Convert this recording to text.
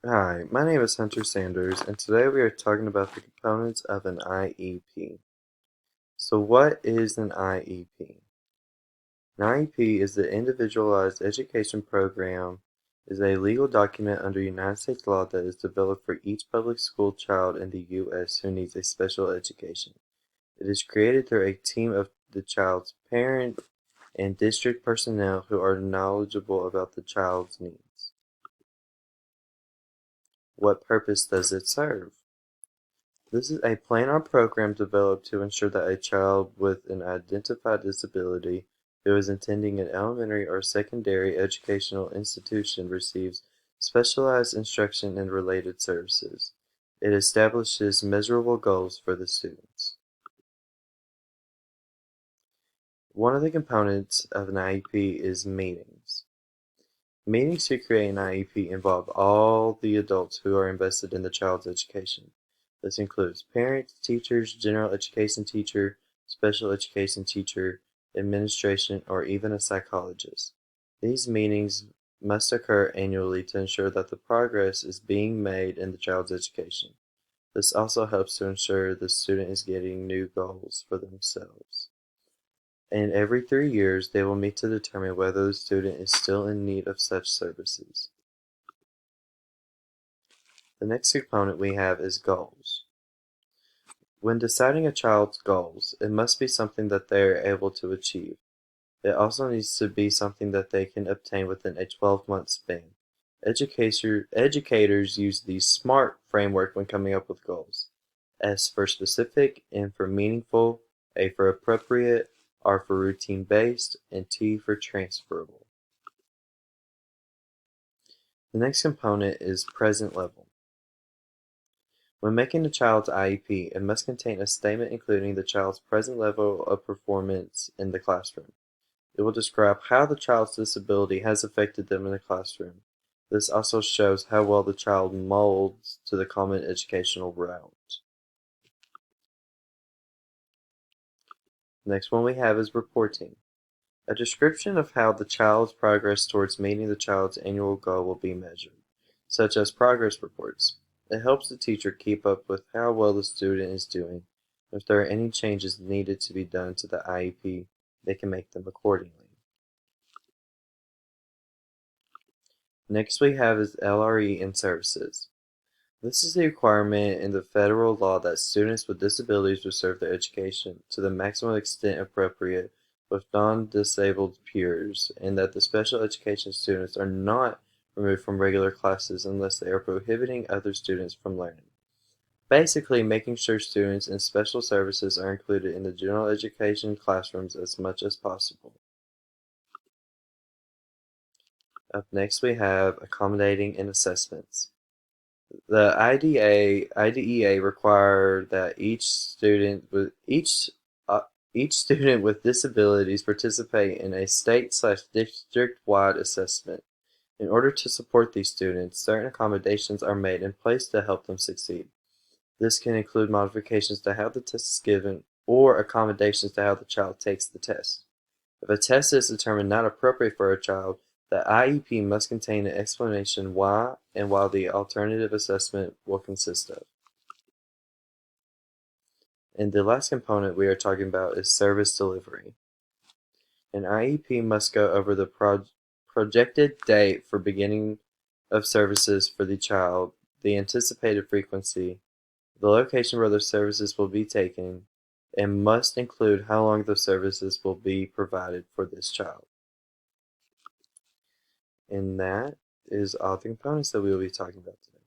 Hi, my name is Hunter Sanders, and today we are talking about the components of an IEP. So what is an IEP? An IEP is the Individualized Education Program, is a legal document under United States law that is developed for each public school child in the U.S. who needs a special education. It is created through a team of the child's parent and district personnel who are knowledgeable about the child's needs. What purpose does it serve? This is a plan or program developed to ensure that a child with an identified disability who is attending an elementary or secondary educational institution receives specialized instruction and related services. It establishes measurable goals for the students. One of the components of an IEP is meetings. Meetings to create an IEP involve all the adults who are invested in the child's education. This includes parents, teachers, general education teacher, special education teacher, administration, or even a psychologist. These meetings must occur annually to ensure that the progress is being made in the child's education. This also helps to ensure the student is getting new goals for themselves. And every 3 years, they will meet to determine whether the student is still in need of such services. The next component we have is goals. When deciding a child's goals, it must be something that they are able to achieve. It also needs to be something that they can obtain within a 12-month span. Educators use the SMART framework when coming up with goals. S for specific, M for meaningful, A for appropriate, R for routine-based, and T for transferable. The next component is present level. When making a child's IEP, it must contain a statement including the child's present level of performance in the classroom. It will describe how the child's disability has affected them in the classroom. This also shows how well the child molds to the common educational route. The next one we have is reporting. A description of how the child's progress towards meeting the child's annual goal will be measured, such as progress reports. It helps the teacher keep up with how well the student is doing. If there are any changes needed to be done to the IEP, they can make them accordingly. Next we have is LRE and services. This is a requirement in the federal law that students with disabilities receive their education to the maximum extent appropriate with non-disabled peers, and that the special education students are not removed from regular classes unless they are prohibiting other students from learning. Basically, making sure students in special services are included in the general education classrooms as much as possible. Up next we have accommodating and assessments. The IDEA require that each student with disabilities participate in a state/district-wide assessment. In order to support these students, certain accommodations are made in place to help them succeed. This can include modifications to how the test is given or accommodations to how the child takes the test. If a test is determined not appropriate for a child, the IEP must contain an explanation why and what the alternative assessment will consist of. And the last component we are talking about is service delivery. An IEP must go over the projected date for beginning of services for the child, the anticipated frequency, the location where the services will be taken, and must include how long the services will be provided for this child. And that is all the components that we will be talking about today.